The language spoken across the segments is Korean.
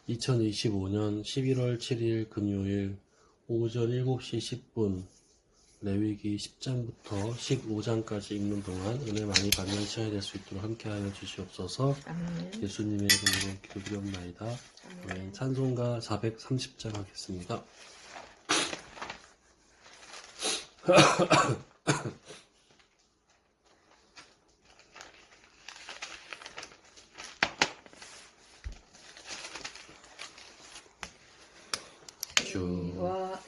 2025년 11월 7일 금요일 오전 7시 10분 레위기 10장부터 15장까지 읽는 동안 은혜 많이 받는 시간이 될 수 있도록 함께하여 주시옵소서. 아멘. 예수님의 이름으로 기도드리옵나이다. 아멘. 찬송가 430장 하겠습니다.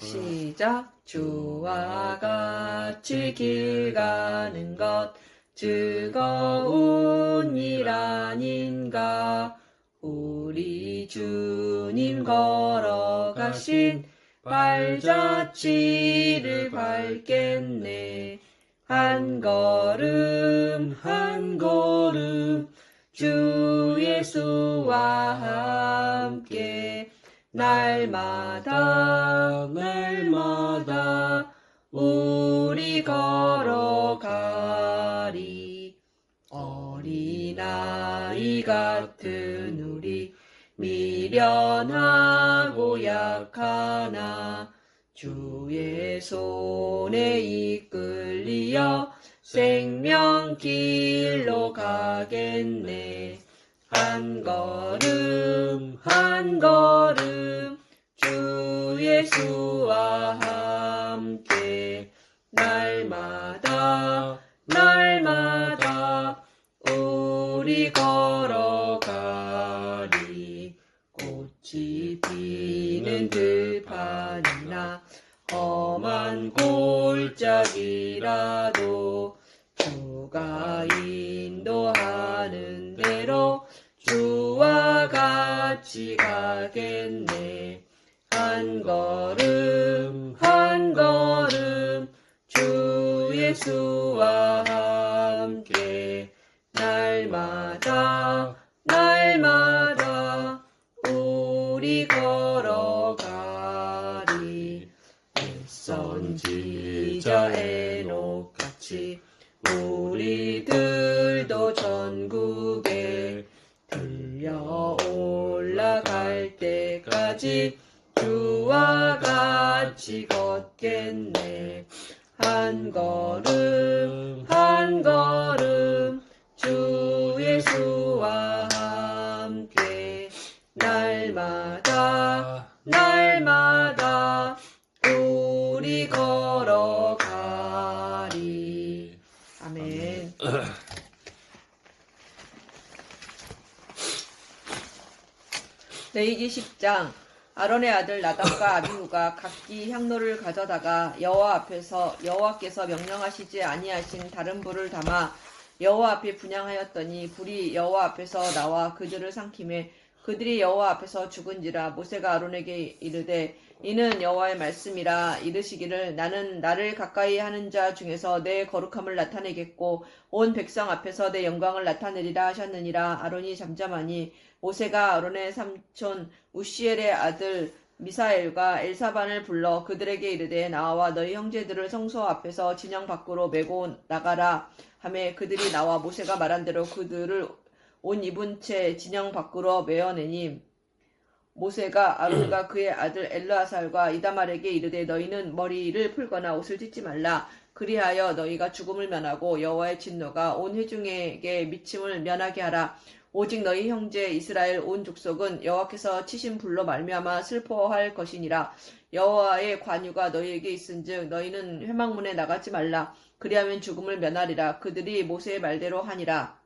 시작. 주와 같이 길 가는 것 즐거운 일 아닌가. 우리 주님 걸어가신 발자취를 밟겠네. 한 걸음 한 걸음 주 예수와 함께 날마다 우리 걸어가리. 어린아이 같은 우리 미련하고 약하나 주의 손에 이끌리어 생명길로 가겠네. 한 걸음 한 걸음 주 예수와 함께 날마다 우리 걸어가리. 꽃이 피는 들판이나 험한 골짜기라도 주가 인도하는 대로 주와 같이 가겠네. 한 걸음 한 걸음 주 예수와 함께 날마다 우리 걸어가리. 선지자 에녹같이 우리들도 전국에 들려 올라갈 때까지 주와 같이 걷겠네. 한 걸음 한 걸음 주 예수와 함께 날마다 우리 걸어가리. 아멘. 레위기 10장. 아론의 아들 나답과 아비후가 각기 향로를 가져다가 여호와 앞에서 여호와께서 명령하시지 아니하신 다른 불을 담아 여호와 앞에 분향하였더니 불이 여호와 앞에서 나와 그들을 삼키매 그들이 여호와 앞에서 죽은지라. 모세가 아론에게 이르되 이는 여호와의 말씀이라. 이르시기를 나는 나를 가까이 하는 자 중에서 내 거룩함을 나타내겠고 온 백성 앞에서 내 영광을 나타내리라 하셨느니라. 아론이 잠잠하니 모세가 아론의 삼촌 우시엘의 아들 미사엘과 엘사반을 불러 그들에게 이르되 나와 너희 형제들을 성소 앞에서 진영 밖으로 메고 나가라 하매 그들이 나와 모세가 말한 대로 그들을 옷 입은 채 진영 밖으로 메어내니 모세가 아론과 그의 아들 엘르아살과 이다말에게 이르되 너희는 머리를 풀거나 옷을 찢지 말라. 그리하여 너희가 죽음을 면하고 여호와의 진노가 온 회중에게 미침을 면하게 하라. 오직 너희 형제 이스라엘 온 족속은 여호와께서 치신 불로 말미암아 슬퍼할 것이니라. 여호와의 관유가 너희에게 있은즉 너희는 회막문에 나가지 말라. 그리하면 죽음을 면하리라. 그들이 모세의 말대로 하니라.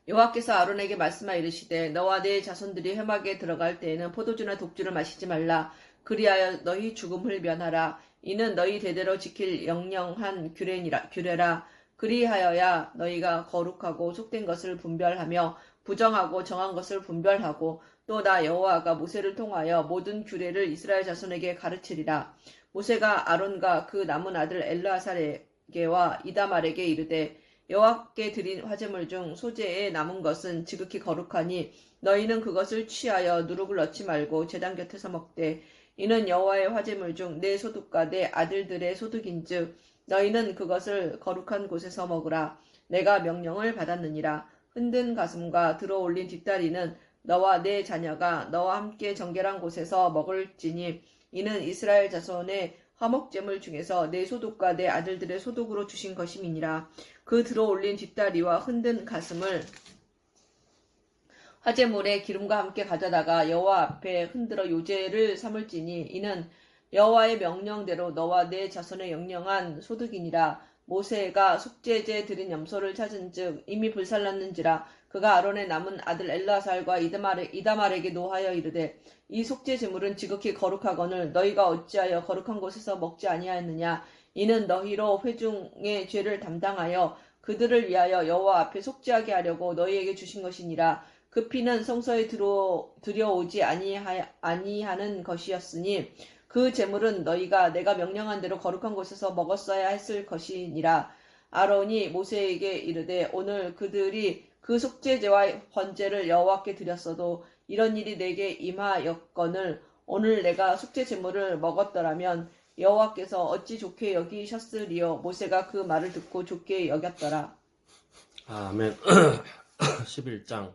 여호와께서 아론에게 말씀하여 이르시되 너와 네 자손들이 회막에 들어갈 때에는 포도주나 독주를 마시지 말라. 그리하여 너희 죽음을 면하라. 이는 너희 대대로 지킬 영영한 규례라. 그리하여야 너희가 거룩하고 속된 것을 분별하며 부정하고 정한 것을 분별하고 또 나 여호와가 모세를 통하여 모든 규례를 이스라엘 자손에게 가르치리라. 모세가 아론과 그 남은 아들 엘르아살에게와 이다말에게 이르되 여호와께 드린 화제물 중 소재에 남은 것은 지극히 거룩하니 너희는 그것을 취하여 누룩을 넣지 말고 제단 곁에서 먹되 이는 여호와의 화제물 중 내 소득과 내 아들들의 소득인즉 너희는 그것을 거룩한 곳에서 먹으라. 내가 명령을 받았느니라. 흔든 가슴과 들어올린 뒷다리는 너와 내 자녀가 너와 함께 정결한 곳에서 먹을지니 이는 이스라엘 자손의 화목제물 중에서 내 소득과 내 아들들의 소득으로 주신 것임이니라. 그 들어올린 뒷다리와 흔든 가슴을 화제물에 기름과 함께 가져다가 여호와 앞에 흔들어 요제를 삼을지니 이는 여호와의 명령대로 너와 내 자손의 영영한 소득이니라. 모세가 속죄제 드린 염소를 찾은즉 이미 불살랐는지라. 그가 아론의 남은 아들 엘라살과 이다말에게 노하여 이르되 이 속죄 제물은 지극히 거룩하거늘 너희가 어찌하여 거룩한 곳에서 먹지 아니하였느냐. 이는 너희로 회중의 죄를 담당하여 그들을 위하여 여호와 앞에 속죄하게 하려고 너희에게 주신 것이니라. 그 피는 성소에 들여오지 아니하는 것이었으니 그 제물은 너희가 내가 명령한 대로 거룩한 곳에서 먹었어야 했을 것이니라. 아론이 모세에게 이르되 오늘 그들이 그 속죄제와 번제를 여호와께 드렸어도 이런 일이 내게 임하였거늘 오늘 내가 속죄 제물을 먹었더라면 여호와께서 어찌 좋게 여기셨으리요. 모세가 그 말을 듣고 좋게 여겼더라. 아멘. 11장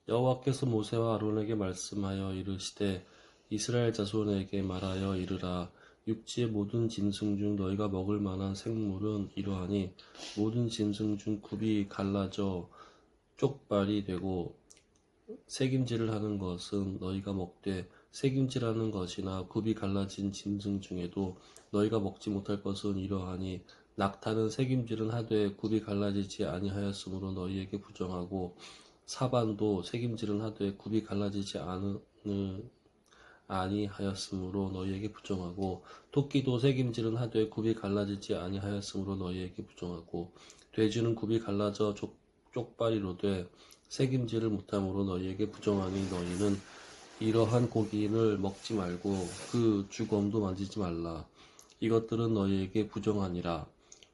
여호와께서 모세와 아론에게 말씀하여 이르시되 이스라엘 자손에게 말하여 이르라. 육지의 모든 짐승 중 너희가 먹을 만한 생물은 이러하니 모든 짐승 중 굽이 갈라져 쪽발이 되고 새김질을 하는 것은 너희가 먹되 새김질하는 것이나 굽이 갈라진 짐승 중에도 너희가 먹지 못할 것은 이러하니 낙타는 새김질은 하되 굽이 갈라지지 아니하였으므로 너희에게 부정하고 사반도 새김질은 하되 굽이 갈라지지 아니하였으므로 너희에게 부정하고 토끼도 새김질은 하되 굽이 갈라지지 아니하였으므로 너희에게 부정하고 돼지는 굽이 갈라져 쪽발이로되 새김질을 못함으로 너희에게 부정하니 너희는 이러한 고기를 먹지 말고 그 주검도 만지지 말라. 이것들은 너희에게 부정하니라.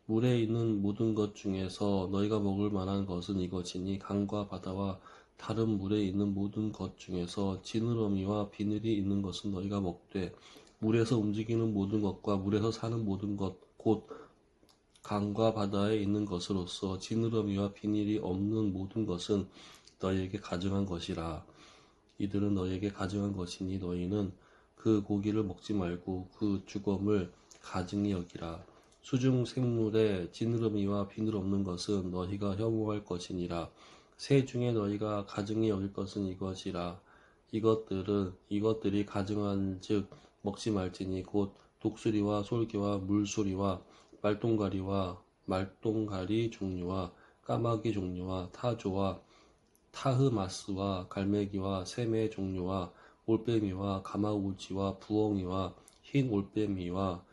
물에 있는 모든 것 중에서 너희가 먹을 만한 것은 이것이니 강과 바다와 다른 물에 있는 모든 것 중에서 지느러미와 비늘이 있는 것은 너희가 먹되 물에서 움직이는 모든 것과 물에서 사는 모든 것 곧 강과 바다에 있는 것으로서 지느러미와 비늘이 없는 모든 것은 너희에게 가증한 것이라. 이들은 너희에게 가증한 것이니 너희는 그 고기를 먹지 말고 그 주검을 가증히 여기라. 수중 생물에 지느러미와 비늘 없는 것은 너희가 혐오할 것이니라. 새 중에 너희가 가증히 여길 것은 이것이라. 이것들이 가증한즉 먹지 말지니 곧 독수리와 솔개와 물소리와 말똥가리 종류와 까마귀 종류와 타조와 타흐마스와 갈매기와 새매 종류와 올빼미와 가마우지와 부엉이와 흰 올빼미와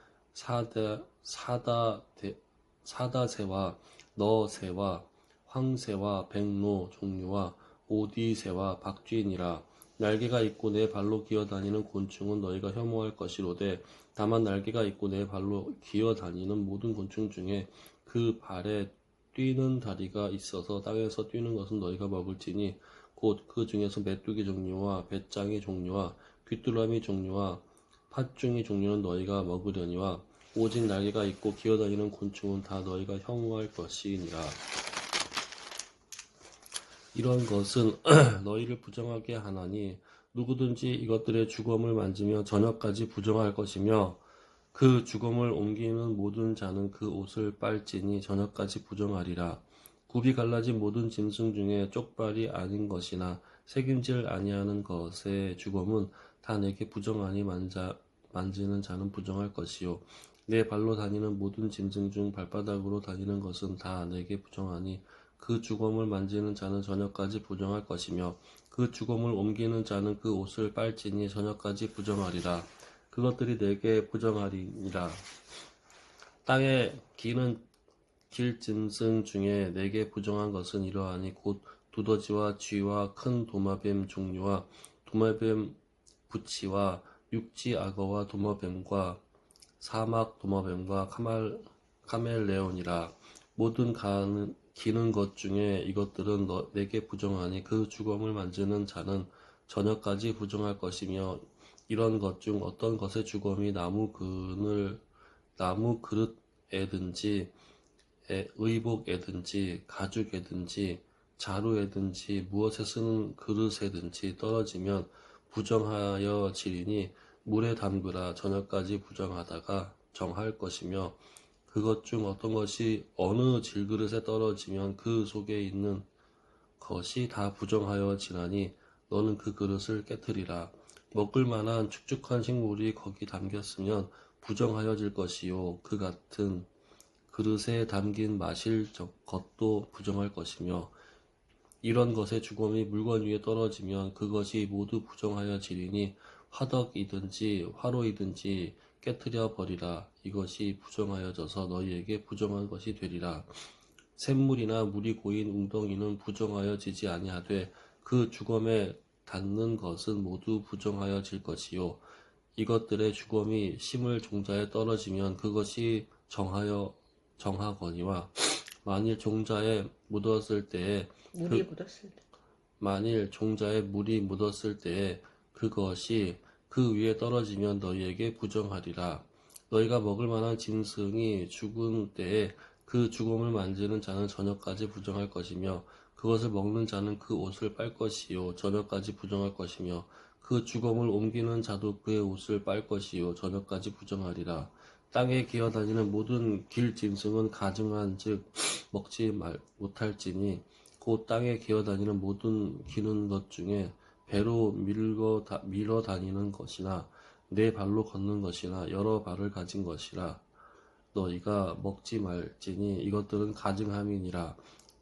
사다새와 너새와 황새와 백로 종류와 오디새와 박쥐니라. 날개가 있고 내 발로 기어다니는 곤충은 너희가 혐오할 것이로되 다만 날개가 있고 내 발로 기어다니는 모든 곤충 중에 그 발에 뛰는 다리가 있어서 땅에서 뛰는 것은 너희가 먹을지니 곧 그 중에서 메뚜기 종류와 배짱이 종류와 귀뚜라미 종류와 팥중이 종류는 너희가 먹으려니와 오직 날개가 있고 기어다니는 곤충은 다 너희가 혐오할 것이니라. 이런 것은 너희를 부정하게 하나니 누구든지 이것들의 주검을 만지며 저녁까지 부정할 것이며 그 주검을 옮기는 모든 자는 그 옷을 빨지니 저녁까지 부정하리라. 굽이 갈라진 모든 짐승 중에 쪽발이 아닌 것이나 새김질 아니하는 것의 주검은 다 내게 부정하니 만지는 자는 부정할 것이요 내 발로 다니는 모든 짐승 중 발바닥으로 다니는 것은 다 내게 부정하니 그 주검을 만지는 자는 저녁까지 부정할 것이며 그 주검을 옮기는 자는 그 옷을 빨지니 저녁까지 부정하리라. 그것들이 내게 부정하리니라. 땅에 기는 길 짐승 중에 내게 부정한 것은 이러하니 곧 두더지와 쥐와 큰 도마뱀 종류와 도마뱀 부치와 육지 악어와 도마뱀과 사막 도마뱀과 카멜레온이라. 모든 기는 것 중에 이것들은 내게 부정하니 그 주검을 만지는 자는 저녁까지 부정할 것이며 이런 것 중 어떤 것의 주검이 나무 그릇에든지 의복에든지 가죽에든지 자루에든지 무엇에 쓰는 그릇에든지 떨어지면 부정하여 지리니 물에 담그라. 저녁까지 부정하다가 정할 것이며, 그것 중 어떤 것이 어느 질그릇에 떨어지면 그 속에 있는 것이 다 부정하여 지나니 너는 그 그릇을 깨트리라. 먹을 만한 축축한 식물이 거기 담겼으면 부정하여질 것이요, 그 같은 그릇에 담긴 마실 것도 부정할 것이며, 이런 것의 주검이 물건 위에 떨어지면 그것이 모두 부정하여지리니 화덕이든지 화로이든지 깨트려 버리라. 이것이 부정하여져서 너희에게 부정한 것이 되리라. 샘물이나 물이 고인 웅덩이는 부정하여지지 아니하되 그 주검에 닿는 것은 모두 부정하여질 것이요, 이것들의 주검이 심을 종자에 떨어지면 그것이 정하거니와 만일 종자에 묻었을 때에 물이 묻었을 때. 만일 종자에 물이 묻었을 때에 그것이 그 위에 떨어지면 너희에게 부정하리라. 너희가 먹을 만한 짐승이 죽은 때에 그 죽음을 만지는 자는 저녁까지 부정할 것이며, 그것을 먹는 자는 그 옷을 빨 것이요, 저녁까지 부정할 것이며, 그 죽음을 옮기는 자도 그의 옷을 빨 것이요, 저녁까지 부정하리라. 땅에 기어다니는 모든 길 짐승은 가증한즉 먹지 못할지니, 곧 땅에 기어다니는 모든 기는 것 중에 배로 밀어 다니는 것이나 네 발로 걷는 것이나 여러 발을 가진 것이라 너희가 먹지 말지니 이것들은 가증함이니라.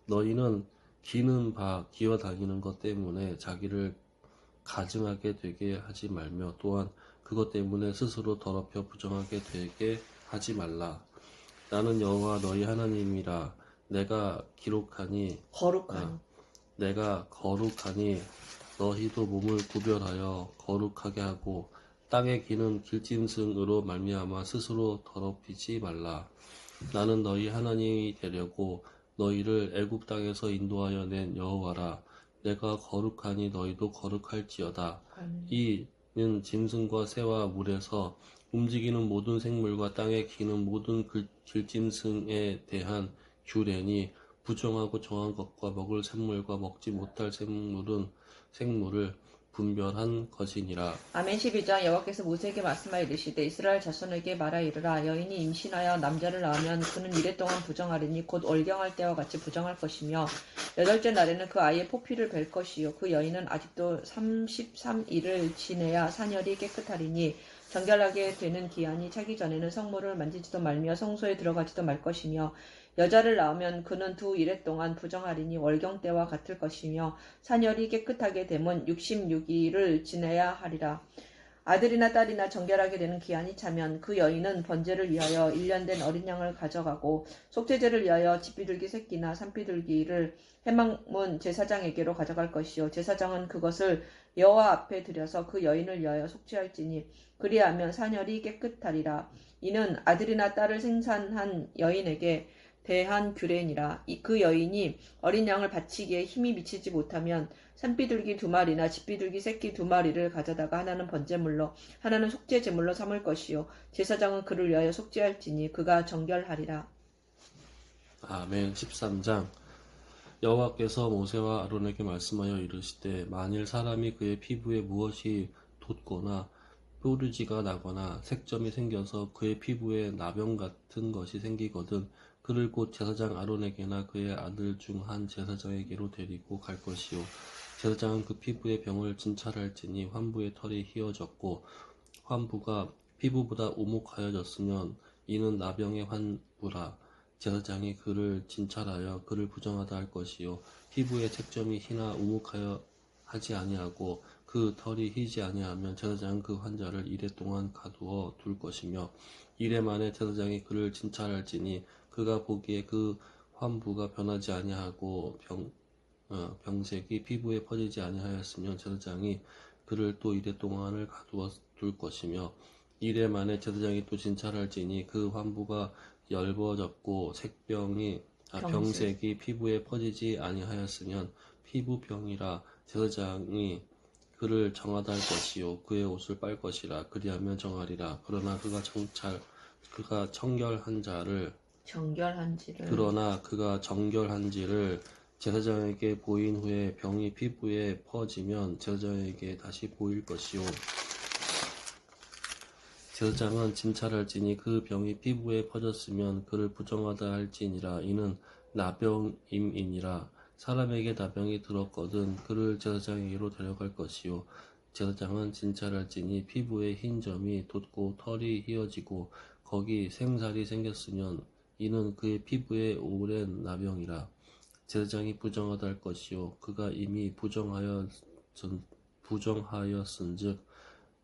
너희는 기는 바 기어 다니는 것 때문에 자기를 가증하게 되게 하지 말며, 또한 그것 때문에 스스로 더럽혀 부정하게 되게 하지 말라. 나는 여호와 너희 하나님이라. 내가 거룩하니. 내가 거룩하니 너희도 몸을 구별하여 거룩하게 하고 땅에 기는 길짐승으로 말미암아 스스로 더럽히지 말라. 나는 너희 하나님이 되려고 너희를 애굽 땅에서 인도하여 낸 여호와라. 내가 거룩하니 너희도 거룩할지어다. 이는 짐승과 새와 물에서 움직이는 모든 생물과 땅에 기는 모든 길짐승에 대한 규례니, 부정하고 정한 것과 먹을 생물과 먹지 못할 생물을 분별한 것이니라. 아멘. 12장. 여호와께서 모세에게 말씀하여 이르시되 이스라엘 자손에게 말하 이르라. 여인이 임신하여 남자를 낳으면 그는 이래 동안 부정하리니 곧 월경할 때와 같이 부정할 것이며, 여덟째 날에는 그 아이의 포피를 벨 것이요, 그 여인은 아직도 33일을 지내야 사녀리 깨끗하리니 정결하게 되는 기한이 차기 전에는 성물을 만지지도 말며 성소에 들어가지도 말 것이며, 여자를 낳으면 그는 두 이래 동안 부정하리니 월경 때와 같을 것이며, 사녀리 깨끗하게 되면 66일을 지내야 하리라. 아들이나 딸이나 정결하게 되는 기한이 차면 그 여인은 번제를 위하여 1년 된 어린 양을 가져가고, 속죄제를 위하여 집비둘기 새끼나 산비둘기를 해방문 제사장에게로 가져갈 것이요, 제사장은 그것을 여호와 앞에 들여서 그 여인을 위하여 속죄할지니 그리하면 사녀리 깨끗하리라. 이는 아들이나 딸을 생산한 여인에게 대한 규례니라. 그 여인이 어린 양을 바치기에 힘이 미치지 못하면 산비둘기 2마리나 집비둘기 새끼 2마리를 가져다가 하나는 번제물로 하나는 속죄제물로 삼을 것이요, 제사장은 그를 위하여 속죄할지니 그가 정결하리라. 아멘. 13장. 여호와께서 모세와 아론에게 말씀하여 이르시되, 만일 사람이 그의 피부에 무엇이 돋거나 뾰루지가 나거나 색점이 생겨서 그의 피부에 나병 같은 것이 생기거든 그를 곧 제사장 아론에게나 그의 아들 중 한 제사장에게로 데리고 갈 것이요, 제사장은 그 피부의 병을 진찰할지니 환부의 털이 휘어졌고 환부가 피부보다 오목하여졌으면 이는 나병의 환부라. 제사장이 그를 진찰하여 그를 부정하다 할 것이요, 피부의 색점이 희나 오목하여 하지 아니하고 그 털이 희지 아니하면 제사장은 그 환자를 이래 동안 가두어 둘 것이며, 이래 만에 제사장이 그를 진찰할지니 그가 보기에 그 환부가 변하지 아니하고 병색이 피부에 퍼지지 아니하였으면 제사장이 그를 또 이래 동안을 가두어 둘 것이며, 이래 만에 제사장이 또 진찰할지니 그 환부가 엷어졌고 병색이 피부에 퍼지지 아니하였으면 피부병이라. 제사장이 그를 정하다 할 것이요, 그의 옷을 빨 것이라. 그리하면 정하리라. 그러나 그가 정결한지를 제사장에게 보인 후에 병이 피부에 퍼지면 제사장에게 다시 보일 것이요. 제사장은 진찰할지니 그 병이 피부에 퍼졌으면 그를 부정하다 할지니라. 이는 나병임이니라. 사람에게 나병이 들었거든 그를 제사장에게로 데려갈 것이요. 제사장은 진찰할지니 피부에 흰 점이 돋고 털이 휘어지고 거기 생살이 생겼으면 이는 그의 피부에 오랜 나병이라. 제사장이 부정하다 할 것이요. 그가 이미 부정하였은즉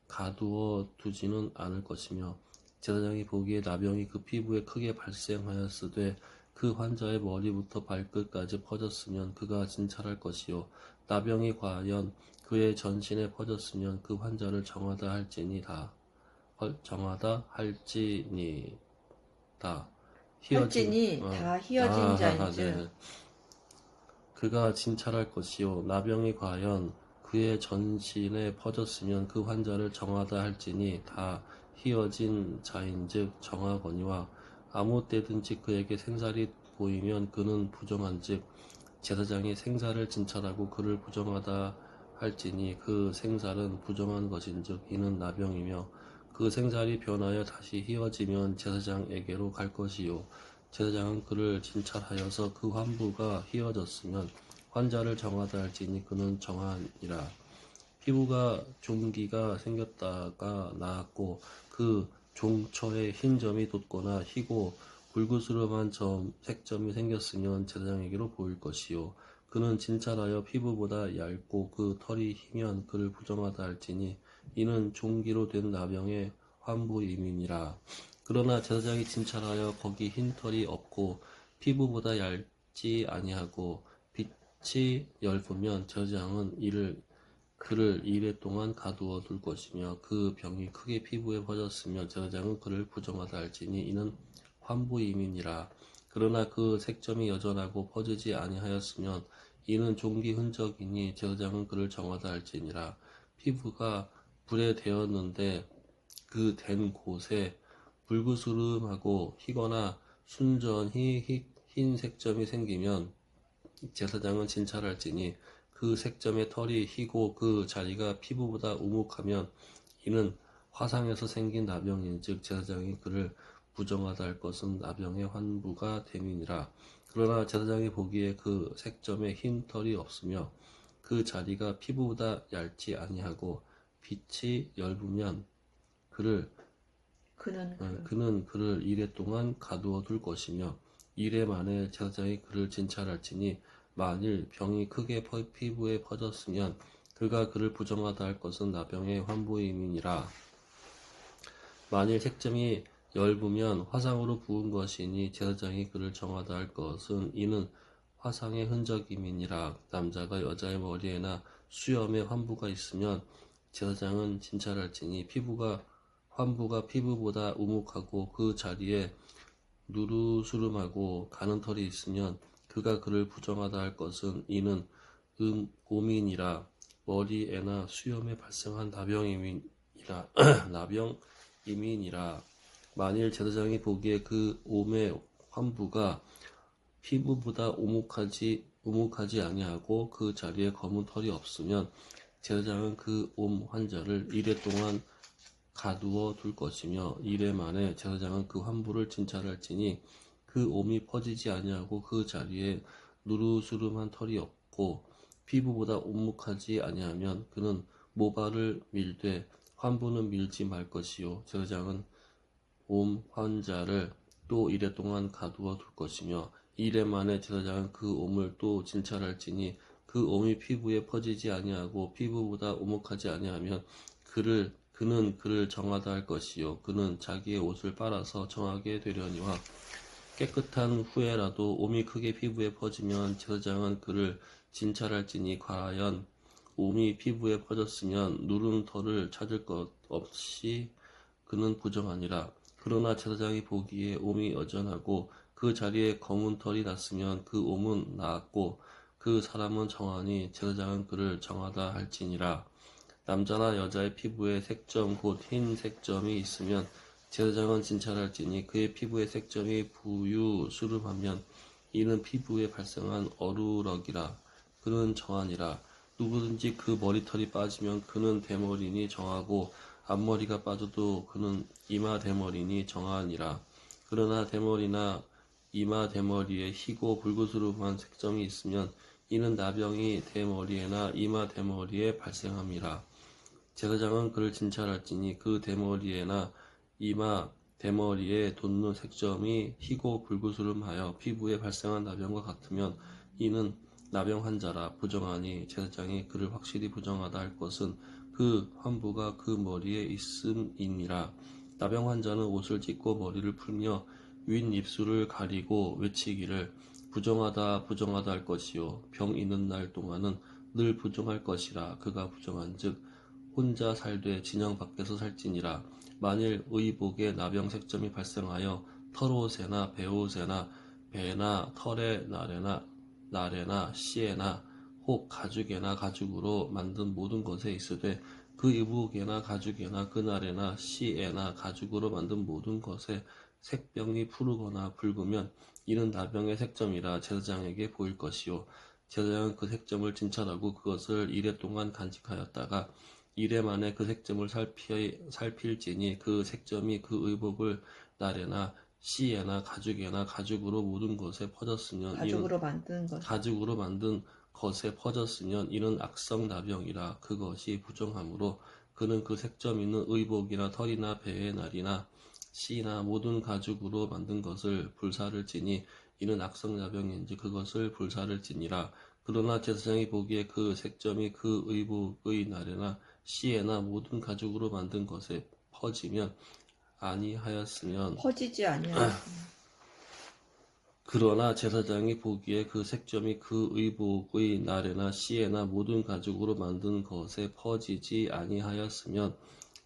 가두어 두지는 않을 것이며 제사장이 보기에 나병이 그 피부에 크게 발생하였으되 그 환자의 머리부터 발끝까지 퍼졌으면 그가 진찰할 것이요. 나병이 과연 그의 전신에 퍼졌으면 그 환자를 정하다 할지니다. 할지니 다 휘어진 자인즉 네. 그가 진찰할 것이요. 나병이 과연 그의 전신에 퍼졌으면 그 환자를 정하다 할지니 다 휘어진 자인즉 정하거니와 아무 때든지 그에게 생살이 보이면 그는 부정한즉 제사장이 생살을 진찰하고 그를 부정하다 할지니 그 생살은 부정한 것인즉 이는 나병이며 그 생살이 변하여 다시 휘어지면 제사장에게로 갈 것이요. 제사장은 그를 진찰하여서 그 환부가 휘어졌으면 환자를 정하다 할지니 그는 정하니라. 피부가 종기가 생겼다가 나았고 그 종처에 흰 점이 돋거나 희고 불그스름한 색점이 생겼으면 제사장에게로 보일 것이요. 그는 진찰하여 피부보다 얇고 그 털이 희면 그를 부정하다 할지니 이는 종기로 된 나병의 환부임이니라. 그러나 제사장이 진찰하여 거기 흰 털이 없고 피부보다 얇지 아니하고 빛이 엷으면 제사장은 그를 이레 동안 가두어 둘 것이며 그 병이 크게 피부에 퍼졌으며 제사장은 그를 부정하다 할지니 이는 환부임이니라. 그러나 그 색점이 여전하고 퍼지지 아니하였으면 이는 종기 흔적이니 제사장은 그를 정하다 할지니라. 피부가 불에 데었는데 그 된 곳에 불그스름하고 희거나 순전히 흰 색점이 생기면 제사장은 진찰할지니 그 색점의 털이 희고 그 자리가 피부보다 우묵하면 이는 화상에서 생긴 나병인즉 제사장이 그를 부정하다 할 것은 나병의 환부가 됨이니라. 그러나 제사장이 보기에 그 색점에 흰 털이 없으며 그 자리가 피부보다 얇지 아니하고 빛이 엷으면 그는 그를 이레 동안 가두어 둘 것이며 이레 만에 제사장이 그를 진찰할지니 만일 병이 크게 피부에 퍼졌으면 그가 그를 부정하다 할 것은 나병의 환부임이니라. 만일 색점이 엷으면 화상으로 부은 것이니 제사장이 그를 정하다 할 것은 이는 화상의 흔적임이니라. 남자가 여자의 머리에나 수염에 환부가 있으면 제사장은 진찰할지니 환부가 피부보다 우묵하고 그 자리에 누르스름하고 가는 털이 있으면 그가 그를 부정하다 할 것은 이는 오민이라. 머리에나 수염에 발생한 나병임이니라. 만일 제사장이 보기에 그 옴의 환부가 피부보다 우묵하지 아니하고 그 자리에 검은 털이 없으면 제사장은 그 옴 환자를 이레 동안 가두어 둘 것이며 이레 만에 제사장은 그 환부를 진찰할지니 그 옴이 퍼지지 아니하고 그 자리에 누르스름한 털이 없고 피부보다 우묵하지 아니하면 그는 모발을 밀되 환부는 밀지 말 것이요. 제사장은 옴 환자를 또 이레 동안 가두어 둘 것이며 이레 만에 제사장은 그 옴을 또 진찰할지니 그 옴이 피부에 퍼지지 아니하고 피부보다 우묵하지 아니하면 그는 그를 정하다 할 것이요. 그는 자기의 옷을 빨아서 정하게 되려니와 깨끗한 후에라도 옴이 크게 피부에 퍼지면 제사장은 그를 진찰할지니 과연 옴이 피부에 퍼졌으면 누른 털을 찾을 것 없이 그는 부정하니라. 그러나 제사장이 보기에 옴이 여전하고 그 자리에 검은 털이 났으면 그 옴은 나았고 그 사람은 정하니 제사장은 그를 정하다 할지니라. 남자나 여자의 피부에 색점 곧 흰 색점이 있으면 제사장은 진찰할지니 그의 피부의 색점이 부유스름하면 이는 피부에 발생한 어루럭이라. 그는 정하니라. 누구든지 그 머리털이 빠지면 그는 대머리니 정하고 앞머리가 빠져도 그는 이마 대머리니 정하니라. 그러나 대머리나 이마 대머리에 희고 붉으스름한 색점이 있으면 이는 나병이 대머리에나 이마 대머리에 발생함이라. 제사장은 그를 진찰할지니 그 대머리에나 이마 대머리에 돋는 색점이 희고 붉으스름하여 피부에 발생한 나병과 같으면 이는 나병 환자라. 부정하니 제사장이 그를 확실히 부정하다 할 것은 그 환부가 그 머리에 있음이니라. 나병 환자는 옷을 찢고 머리를 풀며 윗 입술을 가리고 외치기를 부정하다 부정하다 할 것이요 병 있는 날 동안은 늘 부정할 것이라. 그가 부정한즉 혼자 살되 진영 밖에서 살지니라. 만일 의복에 나병 색점이 발생하여 털옷에나 베옷에나 배나 털에 나래나 씨에나 혹 가죽에나 가죽으로 만든 모든 것에 있으되 그 의복에나 가죽에나 그날에나 씨에나 가죽으로 만든 모든 것에 색병이 푸르거나 붉으면 이는 나병의 색점이라 제사장에게 보일 것이요 제사장은 그 색점을 진찰하고 그것을 이레 동안 간직하였다가 이레 만에 그 색점을 살필지니 그 색점이 그 의복을 나래나 씨에나 가죽에나 가죽으로 모든 것에 퍼졌으면 가죽으로 만든 것에 퍼졌으면 이는 악성 나병이라. 그것이 부정하므로 그는 그 색점 있는 의복이나 털이나 배의 날이나 씨나 모든 가죽으로 만든 것을 불사를 지니 이는 악성 나병인지 그것을 불사를 지니라. 그러나 제사장이 보기에 그 색점이 그 의복의 날에나 씨에나 모든 가죽으로 만든 것에 퍼지지 아니하였으면 그러나 제사장이 보기에 그 색점이 그 의복의 날에나 씨에나 모든 가죽으로 만든 것에 퍼지지 아니하였으면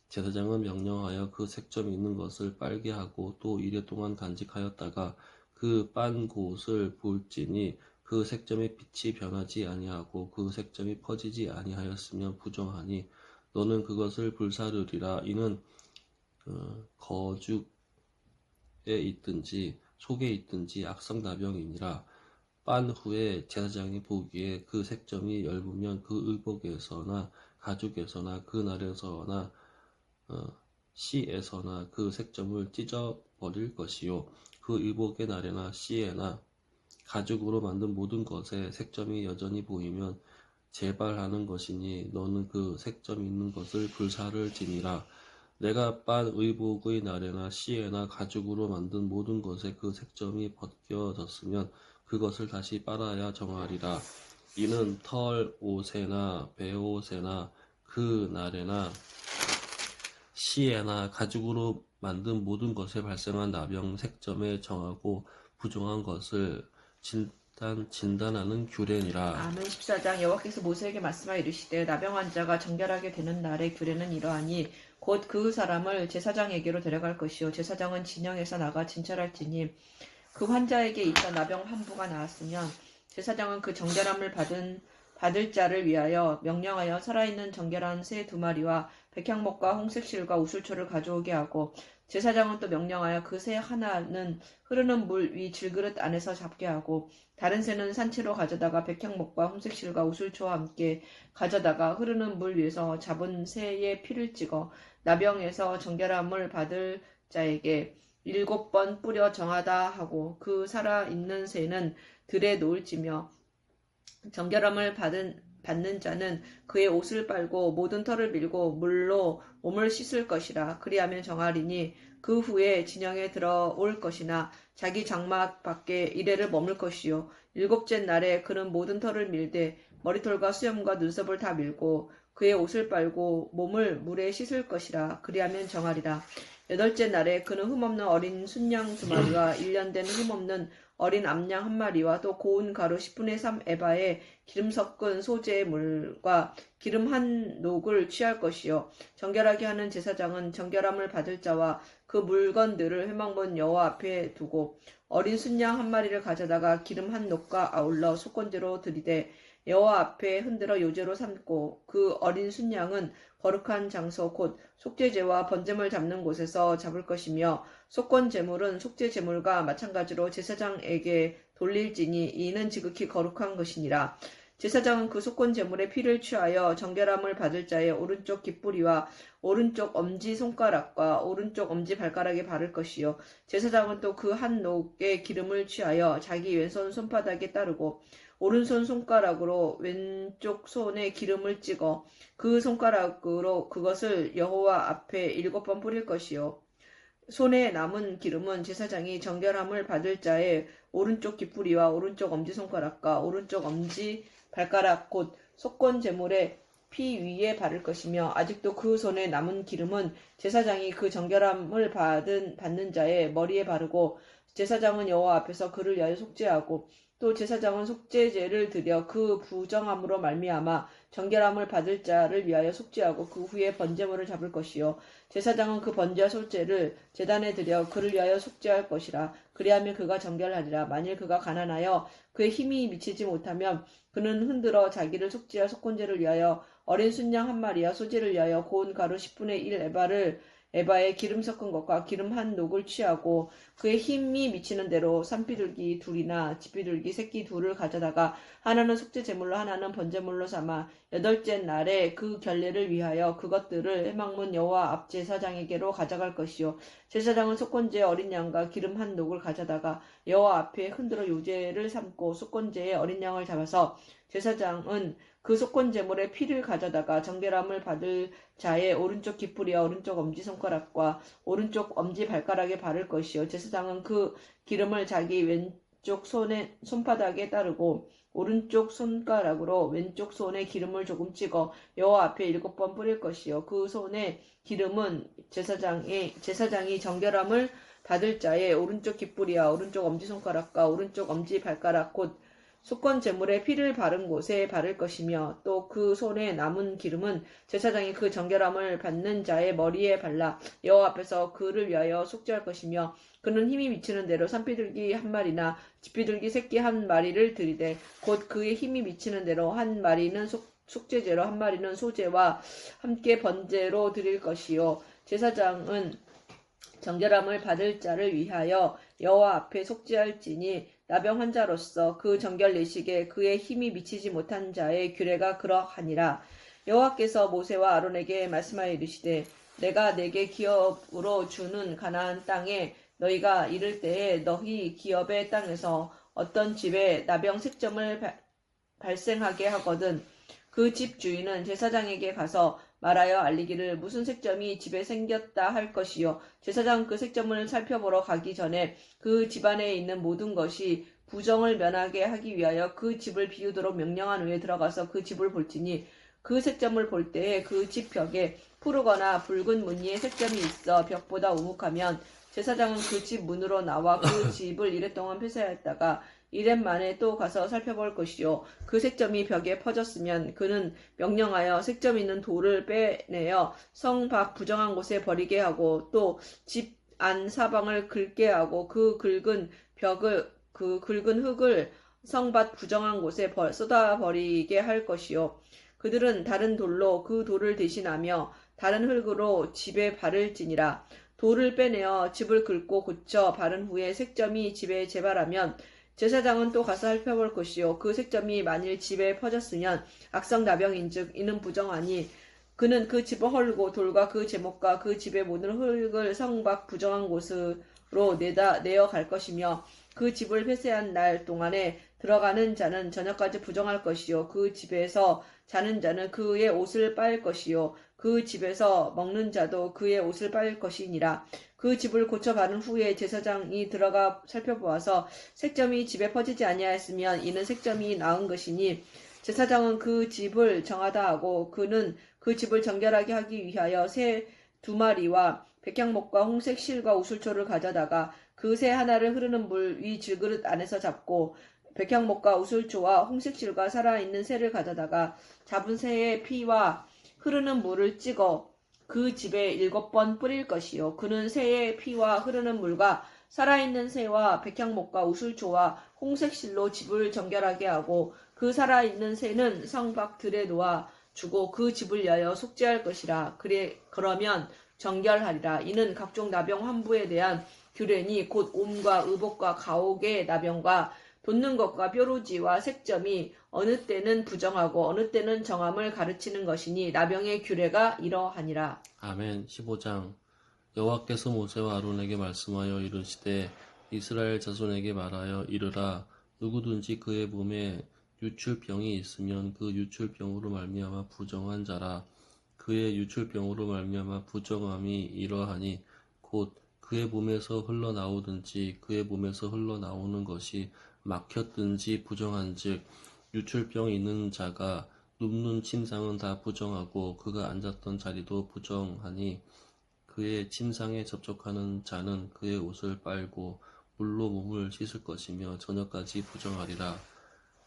제사장은 명령하여 그 색점 있는 것을 빨게 하고 또 이레 동안 간직하였다가 그 빤 곳을 볼지니 그 색점의 빛이 변하지 아니하고 그 색점이 퍼지지 아니하였으면 부정하니 너는 그것을 불사르리라. 이는 거죽에 있든지 속에 있든지 악성 나병이니라. 빤 후에 제사장이 보기에 그 색점이 엷으면 그 의복에서나 가죽에서나 그 날에서나 씨에서나 그 색점을 찢어버릴 것이요 그 의복의 날에나 씨에나 가죽으로 만든 모든 것에 색점이 여전히 보이면 재발하는 것이니 너는 그 색점 있는 것을 불사를 지니라. 내가 빤 의복의 날에나 씨에나 가죽으로 만든 모든 것에 그 색점이 벗겨졌으면 그것을 다시 빨아야 정하리라. 이는 털 옷에나 베옷에나 그 날에나 씨에나 가죽으로 만든 모든 것에 발생한 나병 색점에 정하고 부정한 것을 진단하는 규례니라. 아멘. 14장 여호와께서 모세에게 말씀하여 이르시되 나병 환자가 정결하게 되는 날의 규례는 이러하니 곧 그 사람을 제사장에게로 데려갈 것이요 제사장은 진영에서 나가 진찰할지니 그 환자에게 있던 나병 환부가 나았으면 제사장은 그 정결함을 받을 자를 위하여 명령하여 살아있는 정결한 새 2마리와 백향목과 홍색실과 우슬초를 가져오게 하고 제사장은 또 명령하여 그 새 하나는 흐르는 물 위 질그릇 안에서 잡게 하고 다른 새는 산채로 가져다가 백향목과 홍색실과 우슬초와 함께 가져다가 흐르는 물 위에서 잡은 새의 피를 찍어 나병에서 정결함을 받을 자에게 7번 뿌려 정하다 하고 그 살아있는 새는 들에 놓을지며 정결함을 받는 자는 그의 옷을 빨고 모든 털을 밀고 물로 몸을 씻을 것이라. 그리하면 정하리니 그 후에 진영에 들어올 것이나 자기 장막 밖에 이레를 머물 것이요 7째 날에 그는 모든 털을 밀되 머리털과 수염과 눈썹을 다 밀고 그의 옷을 빨고 몸을 물에 씻을 것이라. 그리하면 정하리라. 8째 날에 그는 흠없는 어린 순양 2마리와 1년 된 흠없는 어린 암양 1마리와 또 고운 가루 10분의 3 에바에 기름 섞은 소재의 물과 기름 한 녹을 취할 것이요 정결하게 하는 제사장은 정결함을 받을 자와 그 물건들을 회막문 여호와 앞에 두고 어린 순양 1마리를 가져다가 기름 한 녹과 아울러 속건제로 드리되 여호와 앞에 흔들어 요제로 삼고 그 어린 순양은 거룩한 장소 곧 속죄제와 번제물 잡는 곳에서 잡을 것이며 속건 제물은 속죄 제물과 마찬가지로 제사장에게 돌릴지니 이는 지극히 거룩한 것이니라. 제사장은 그 속건 제물의 피를 취하여 정결함을 받을 자의 오른쪽 깃뿌리와 오른쪽 엄지 손가락과 오른쪽 엄지 발가락에 바를 것이요 제사장은 또 그 한 녹의 기름을 취하여 자기 왼손 손바닥에 따르고 오른손 손가락으로 왼쪽 손에 기름을 찍어 그 손가락으로 그것을 여호와 앞에 7번 뿌릴 것이요 손에 남은 기름은 제사장이 정결함을 받을 자의 오른쪽 깃뿌리와 오른쪽 엄지손가락과 오른쪽 엄지 발가락 곧 속건 제물의 피 위에 바를 것이며 아직도 그 손에 남은 기름은 제사장이 그 정결함을 받는 자의 머리에 바르고 제사장은 여호와 앞에서 그를 위하여 속죄하고 또 제사장은 속죄제를 드려 그 부정함으로 말미암아 정결함을 받을 자를 위하여 속죄하고 그 후에 번제물을 잡을 것이요 제사장은 그 번제와 속죄를 제단에 드려 그를 위하여 속죄할 것이라 그리하면 그가 정결하리라. 만일 그가 가난하여 그의 힘이 미치지 못하면 그는 흔들어 자기를 속죄할 속건제를 위하여 어린 순양 한 마리와 소제를 위하여 고운 가루 10분의 1 에바에 기름 섞은 것과 기름 한 녹을 취하고 그의 힘이 미치는 대로 산비둘기 둘이나 집비둘기 새끼 둘을 가져다가 하나는 속죄 제물로 하나는 번제물로 삼아 8째 날에 그 결례를 위하여 그것들을 회막문 여호와 앞 제사장에게로 가져갈 것이요 제사장은 속건제의 어린 양과 기름 한 녹을 가져다가 여호와 앞에 흔들어 요제를 삼고 속건제의 어린 양을 잡아서 제사장은 그 속건 제물의 피를 가져다가 정결함을 받을 자의 오른쪽 깃뿌리와 오른쪽 엄지손가락과 오른쪽 엄지발가락에 바를 것이요 제사장은 그 기름을 자기 왼쪽 손바닥에 따르고 오른쪽 손가락으로 왼쪽 손에 기름을 조금 찍어 여호와 앞에 7번 뿌릴 것이요 그 손에 기름은 제사장이 정결함을 받을 자의 오른쪽 깃뿌리와 오른쪽 엄지손가락과 오른쪽 엄지발가락 곧 속건 제물에 피를 바른 곳에 바를 것이며 또 그 손에 남은 기름은 제사장이 그 정결함을 받는 자의 머리에 발라 여호와 앞에서 그를 위하여 속죄할 것이며 그는 힘이 미치는 대로 산비둘기 한 마리나 집비둘기 새끼 한 마리를 드리되 곧 그의 힘이 미치는 대로 한 마리는 속죄제로 한 마리는 소제와 함께 번제로 드릴 것이요 제사장은 정결함을 받을 자를 위하여 여호와 앞에 속죄할지니 나병 환자로서 그 정결 내식에 그의 힘이 미치지 못한 자의 규례가 그러하니라. 여호와께서 모세와 아론에게 말씀하여 이르시되 내가 내게 기업으로 주는 가나안 땅에 너희가 이를 때에 너희 기업의 땅에서 어떤 집에 나병 색점을 발생하게 하거든 그 집 주인은 제사장에게 가서 말하여 알리기를 무슨 색점이 집에 생겼다 할 것이요 제사장은 그 색점을 살펴보러 가기 전에 그 집안에 있는 모든 것이 부정을 면하게 하기 위하여 그 집을 비우도록 명령한 후에 들어가서 그 집을 볼지니 그 색점을 볼 때에 그 집 벽에 푸르거나 붉은 무늬의 색점이 있어 벽보다 우묵하면 제사장은 그 집 문으로 나와 그 집을 이랫 동안 폐쇄하였다가 이렛 만에 또 가서 살펴볼 것이요 그 색점이 벽에 퍼졌으면 그는 명령하여 색점 있는 돌을 빼내어 성 밖 부정한 곳에 버리게 하고 또 집 안 사방을 긁게 하고 그 긁은 흙을 성밭 부정한 곳에 쏟아버리게 할 것이요 그들은 다른 돌로 그 돌을 대신하며 다른 흙으로 집에 바를지니라 돌을 빼내어 집을 긁고 고쳐 바른 후에 색점이 집에 재발하면 제사장은 또 가서 살펴볼 것이요 그 색점이 만일 집에 퍼졌으면 악성 나병인즉 이는 부정하니 그는 그 집을 헐고 돌과 그 제목과 그 집의 모든 흙을 성 밖 부정한 곳으로 내어 갈 것이며 그 집을 폐쇄한 날 동안에 들어가는 자는 저녁까지 부정할 것이요 그 집에서 자는 자는 그의 옷을 빨 것이요 그 집에서 먹는 자도 그의 옷을 빨 것이니라. 그 집을 고쳐 바른 후에 제사장이 들어가 살펴보아서 색점이 집에 퍼지지 아니하였으면 이는 색점이 나은 것이니 제사장은 그 집을 정하다 하고 그는 그 집을 정결하게 하기 위하여 새 2마리와 백향목과 홍색 실과 우슬초를 가져다가 그 새 하나를 흐르는 물 위 질그릇 안에서 잡고 백향목과 우슬초와 홍색 실과 살아있는 새를 가져다가 잡은 새의 피와 흐르는 물을 찍어 그 집에 7번 뿌릴 것이요 그는 새의 피와 흐르는 물과 살아있는 새와 백향목과 우슬초와 홍색 실로 집을 정결하게 하고 그 살아있는 새는 성 밖 들에 놓아 주고 그 집을 위하여 속죄할 것이라. 그러면 정결하리라. 이는 각종 나병 환부에 대한 규례니 곧 옴과 의복과 가옥의 나병과 돋는 것과 뾰루지와 색점이 어느 때는 부정하고 어느 때는 정함을 가르치는 것이니 나병의 규례가 이러하니라. 아멘. 15장. 여호와께서 모세와 아론에게 말씀하여 이르시되 이스라엘 자손에게 말하여 이르라. 누구든지 그의 몸에 유출병이 있으면 그 유출병으로 말미암아 부정한 자라. 그의 유출병으로 말미암아 부정함이 이러하니 곧 그의 몸에서 흘러나오든지 그의 몸에서 흘러나오는 것이 막혔든지 부정한즉 유출병 있는 자가 눕는 침상은 다 부정하고 그가 앉았던 자리도 부정하니 그의 침상에 접촉하는 자는 그의 옷을 빨고 물로 몸을 씻을 것이며 저녁까지 부정하리라.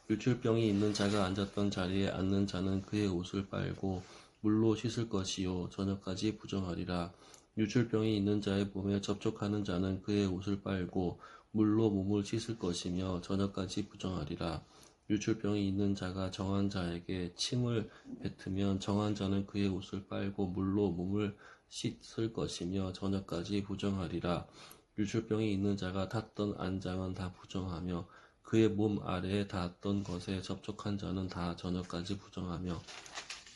유출병이 있는 자가 앉았던 자리에 앉는 자는 그의 옷을 빨고 물로 씻을 것이요 저녁까지 부정하리라. 유출병이 있는 자의 몸에 접촉하는 자는 그의 옷을 빨고 물로 몸을 씻을 것이며 저녁까지 부정하리라. 유출병이 있는 자가 정한 자에게 침을 뱉으면 정한 자는 그의 옷을 빨고 물로 몸을 씻을 것이며 저녁까지 부정하리라. 유출병이 있는 자가 탔던 안장은 다 부정하며 그의 몸 아래에 닿았던 것에 접촉한 자는 다 저녁까지 부정하며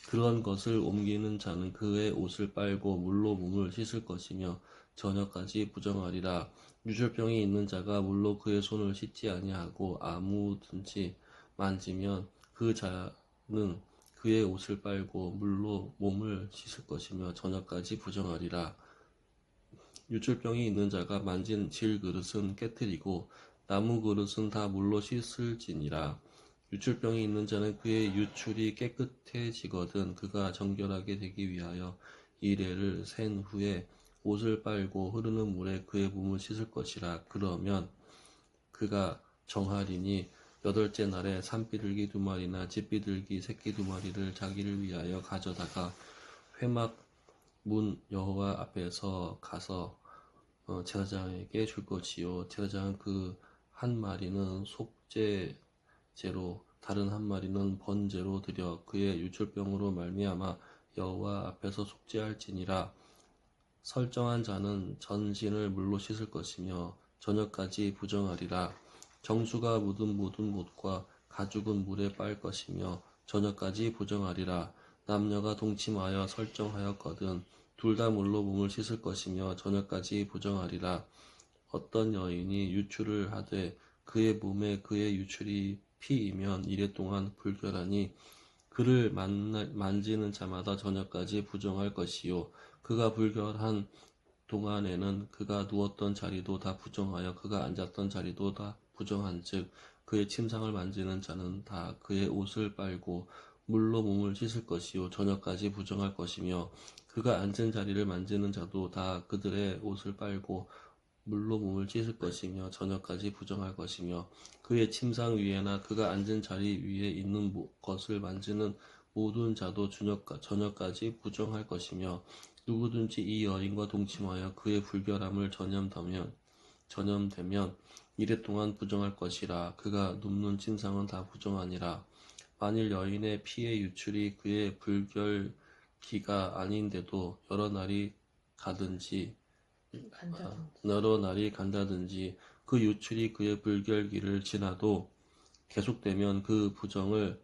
그런 것을 옮기는 자는 그의 옷을 빨고 물로 몸을 씻을 것이며 저녁까지 부정하리라. 유출병이 있는 자가 물로 그의 손을 씻지 아니하고 아무든지 만지면 그 자는 그의 옷을 빨고 물로 몸을 씻을 것이며 저녁까지 부정하리라. 유출병이 있는 자가 만진 질그릇은 깨뜨리고 나무 그릇은 다 물로 씻을지니라. 유출병이 있는 자는 그의 유출이 깨끗해지거든 그가 정결하게 되기 위하여 이레를 센 후에 옷을 빨고 흐르는 물에 그의 몸을 씻을 것이라. 그러면 그가 정하리니 여덟째 날에 산비둘기 2마리나 집비둘기 새끼 2마리를 자기를 위하여 가져다가 회막 문 여호와 앞에서 가서 제사장에게 줄 것이요 제사장은 그 한 마리는 속죄제로 다른 한 마리는 번제로 드려 그의 유출병으로 말미암아 여호와 앞에서 속죄할지니라. 설정한 자는 전신을 물로 씻을 것이며 저녁까지 부정하리라. 정수가 묻은 모든 못과 가죽은 물에 빨 것이며 저녁까지 부정하리라. 남녀가 동침하여 설정하였거든 둘 다 물로 몸을 씻을 것이며 저녁까지 부정하리라. 어떤 여인이 유출을 하되 그의 몸에 그의 유출이 피이면 이래 동안 불결하니 그를 만지는 자마다 저녁까지 부정할 것이요 그가 불결한 동안에는 그가 누웠던 자리도 다 부정하여 그가 앉았던 자리도 다 부정한즉 그의 침상을 만지는 자는 다 그의 옷을 빨고 물로 몸을 씻을 것이요 저녁까지 부정할 것이며 그가 앉은 자리를 만지는 자도 다 그들의 옷을 빨고 물로 몸을 씻을 것이며 저녁까지 부정할 것이며 그의 침상 위에나 그가 앉은 자리 위에 있는 것을 만지는 모든 자도 저녁까지 부정할 것이며 누구든지 이 여인과 동침하여 그의 불결함을 전염되면 이래 동안 부정할 것이라. 그가 눕는 침상은 다 부정하니라. 만일 여인의 피의 유출이 그의 불결기가 아닌데도 여러 날이 간다든지 그 유출이 그의 불결기를 지나도 계속되면 그 부정을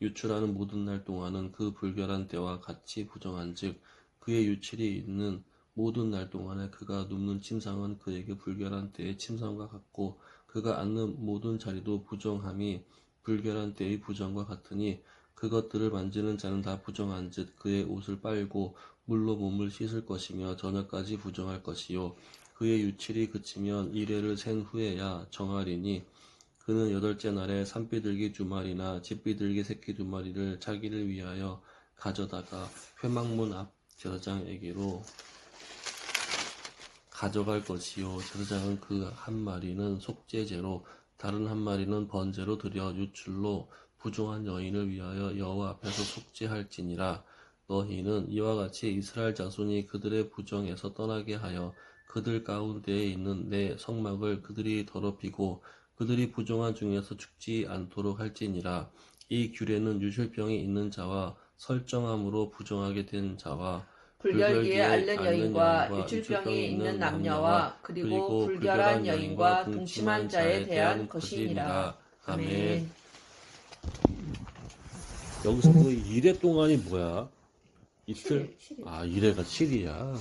유출하는 모든 날 동안은 그 불결한 때와 같이 부정한즉 그의 유출이 있는 모든 날 동안에 그가 눕는 침상은 그에게 불결한 때의 침상과 같고 그가 앉는 모든 자리도 부정함이 불결한 때의 부정과 같으니 그것들을 만지는 자는 다 부정한즉 그의 옷을 빨고 물로 몸을 씻을 것이며 저녁까지 부정할 것이요 그의 유출이 그치면 이레를 센 후에야 정하리니 그는 여덟째 날에 산비둘기 2마리나 집비둘기 새끼 2마리를 자기를 위하여 가져다가 회막문 앞 제사장에게로 가져갈 것이요 제사장은 그 한 마리는 속죄제로 다른 한 마리는 번제로 드려 유출로 부정한 여인을 위하여 여호와 앞에서 속죄할지니라. 너희는 이와 같이 이스라엘 자손이 그들의 부정에서 떠나게 하여 그들 가운데에 있는 내 성막을 그들이 더럽히고 그들이 부정한 중에서 죽지 않도록 할지니라. 이 규례는 유실병이 있는 자와 설정함으로 부정하게 된 자와 불결기에 앓는 앓는 여인과 여인과 유출병이 있는 남녀와 그리고 불결한 여인과 동침한 자에 대한 것이니라. 아멘. 여기서 그 1회 동안이 뭐야? 이틀? 칠일. 아, 1회가 7이야.